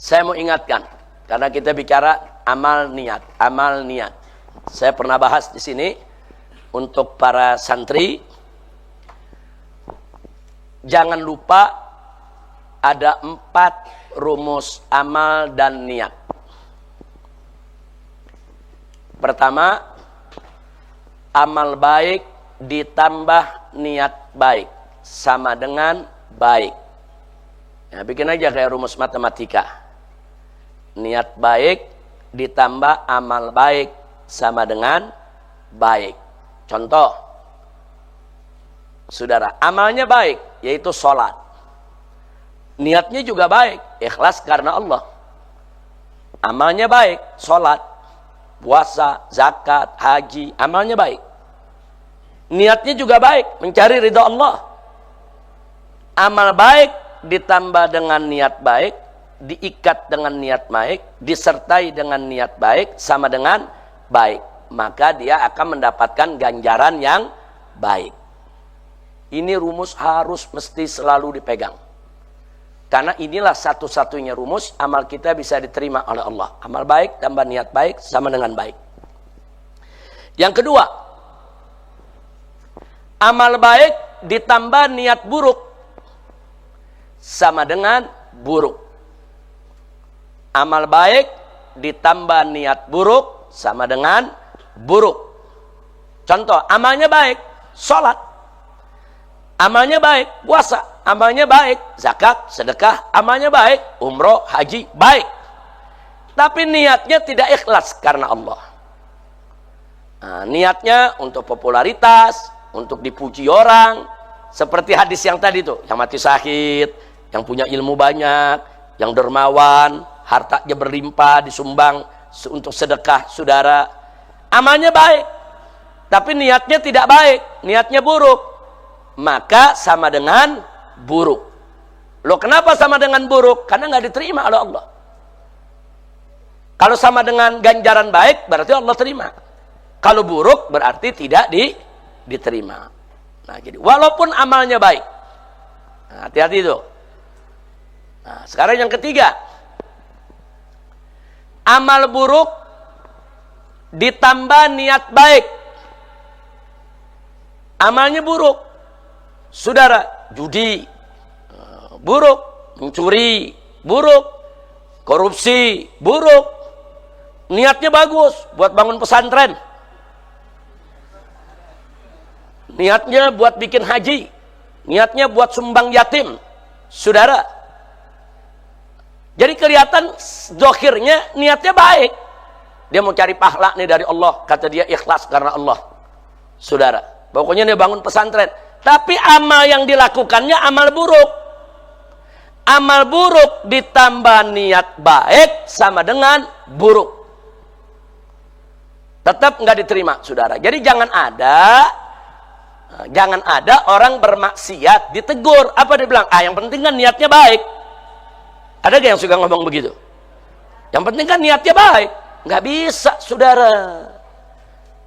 Saya mau ingatkan, karena kita bicara amal niat, amal niat. Saya pernah bahas di sini untuk para santri, jangan lupa ada 4 rumus amal dan niat. Pertama, amal baik ditambah niat baik sama dengan baik. Ya, bikin aja kayak rumus matematika. Niat baik ditambah amal baik sama dengan baik. Contoh, saudara, amalnya baik, yaitu sholat. Niatnya juga baik, ikhlas karena Allah. Amalnya baik, sholat, puasa, zakat, haji, amalnya baik. Niatnya juga baik, mencari ridha Allah. Amal baik ditambah dengan niat baik, diikat dengan niat baik, disertai dengan niat baik, sama dengan baik. Maka dia akan mendapatkan ganjaran yang baik. Ini rumus harus mesti selalu dipegang. Karena inilah satu-satunya rumus amal kita bisa diterima oleh Allah. Amal baik tambah niat baik sama dengan baik. Yang kedua, amal baik ditambah niat buruk sama dengan buruk. Amal baik ditambah niat buruk sama dengan buruk. Contoh, amalnya baik, sholat. Amalnya baik, puasa. Amalnya baik, zakat, sedekah. Amalnya baik, umroh, haji, baik. Tapi niatnya tidak ikhlas karena Allah. Nah, niatnya untuk popularitas, untuk dipuji orang. Seperti hadis yang tadi tuh, yang mati syahid, yang punya ilmu banyak, yang dermawan, hartanya berlimpah, disumbang untuk sedekah, saudara. Amalnya baik, tapi niatnya tidak baik, niatnya buruk. Maka sama dengan buruk. Loh, kenapa sama dengan buruk? Karena nggak diterima oleh Allah. Kalau sama dengan ganjaran baik, berarti Allah terima. Kalau buruk, berarti tidak diterima. Nah, jadi walaupun amalnya baik. Nah, hati-hati itu. Nah, sekarang yang ketiga. Amal buruk ditambah niat baik. Amalnya buruk. Saudara, judi, buruk. Mencuri, buruk. Korupsi, buruk. Niatnya bagus buat bangun pesantren. Niatnya buat bikin haji. Niatnya buat sumbang yatim. Saudara, jadi kelihatan zahirnya niatnya baik. Dia mau cari pahala nih dari Allah. Kata dia ikhlas karena Allah. Saudara, pokoknya dia bangun pesantren. Tapi amal yang dilakukannya amal buruk. Amal buruk ditambah niat baik sama dengan buruk. Tetap nggak diterima, saudara. Jadi jangan ada orang bermaksiat ditegur. Apa dia bilang? Yang penting kan niatnya baik. Ada gak yang suka ngomong begitu? Yang penting kan niatnya baik. Nggak bisa, saudara.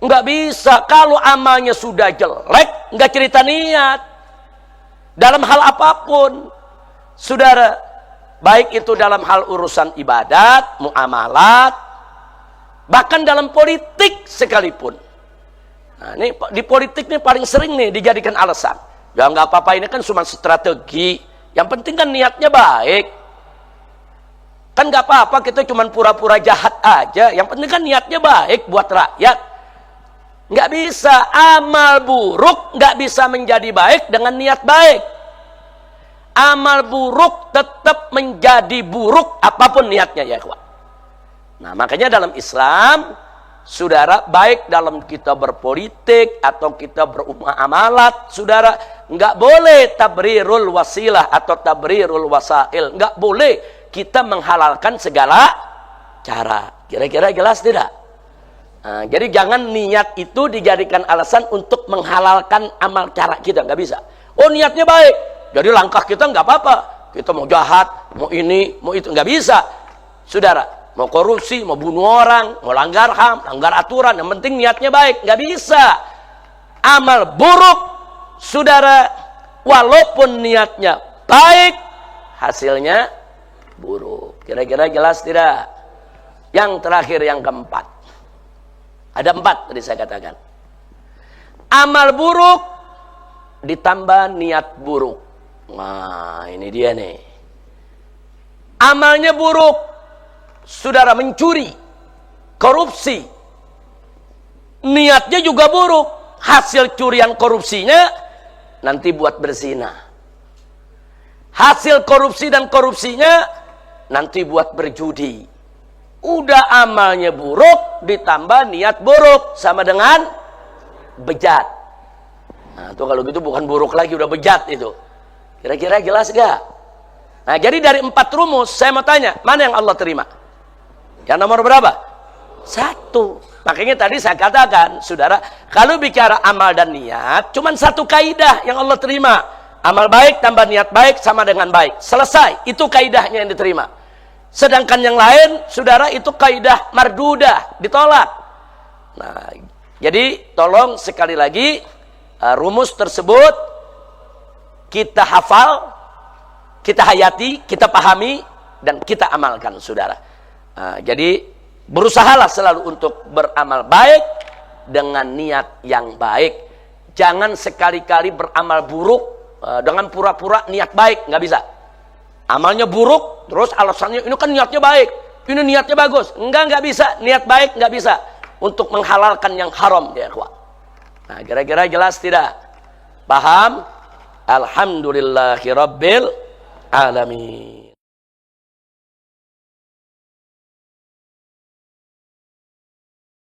Nggak bisa. Kalau amalnya sudah jelek, nggak cerita niat. Dalam hal apapun, saudara. Baik itu dalam hal urusan ibadat, muamalat, bahkan dalam politik sekalipun. Nah, ini di politik ini paling sering nih dijadikan alasan. Ya nggak apa-apa, ini kan cuma strategi. Yang penting kan niatnya baik. Kan nggak apa-apa, kita cuma pura-pura jahat aja. Yang penting kan niatnya baik buat rakyat. Nggak bisa, amal buruk nggak bisa menjadi baik dengan niat baik. Amal buruk tetap menjadi buruk apapun niatnya, ya kawan. Nah, makanya dalam Islam, saudara, baik dalam kita berpolitik atau kita bermuamalat, saudara, nggak boleh tabrirul wasilah atau tabrirul wasail. Nggak boleh kita menghalalkan segala cara. Kira-kira jelas tidak? Nah, jadi jangan niat itu dijadikan alasan untuk menghalalkan amal cara kita. Nggak bisa. Oh, niatnya baik, jadi langkah kita nggak apa-apa. Kita mau jahat, mau ini, mau itu. Nggak bisa, saudara. Mau korupsi, mau bunuh orang, mau langgar HAM, langgar aturan. Yang penting niatnya baik. Nggak bisa. Amal buruk, saudara, walaupun niatnya baik, hasilnya buruk. Kira-kira jelas tidak? Yang terakhir, yang keempat. Ada 4 tadi saya katakan. Amal buruk ditambah niat buruk. Nah, ini dia nih. Amalnya buruk, saudara mencuri, korupsi. Niatnya juga buruk. Hasil curian korupsinya nanti buat berzina. Hasil korupsi dan korupsinya nanti buat berjudi. Udah amalnya buruk ditambah niat buruk, sama dengan bejat. Nah, itu kalau gitu bukan buruk lagi, udah bejat itu. Kira-kira jelas gak? Nah, jadi dari 4 rumus saya mau tanya, mana yang Allah terima? Yang nomor berapa? 1. Makanya tadi saya katakan, saudara, kalau bicara amal dan niat, cuman 1 kaidah yang Allah terima. Amal baik tambah niat baik sama dengan baik. Selesai, itu kaidahnya yang diterima. Sedangkan yang lain, saudara, itu kaidah mardudah, ditolak. Nah, jadi tolong sekali lagi, rumus tersebut kita hafal, kita hayati, kita pahami, dan kita amalkan, saudara. Jadi berusahalah selalu untuk beramal baik dengan niat yang baik. Jangan sekali-kali beramal buruk dengan pura-pura niat baik, nggak bisa. Amalnya buruk, terus alasannya ini kan niatnya baik, ini niatnya bagus. Nggak bisa. Niat baik nggak bisa untuk menghalalkan yang haram, ya ikhwah. Nah, kira-kira jelas tidak? Paham? Alhamdulillahirabbil alamin.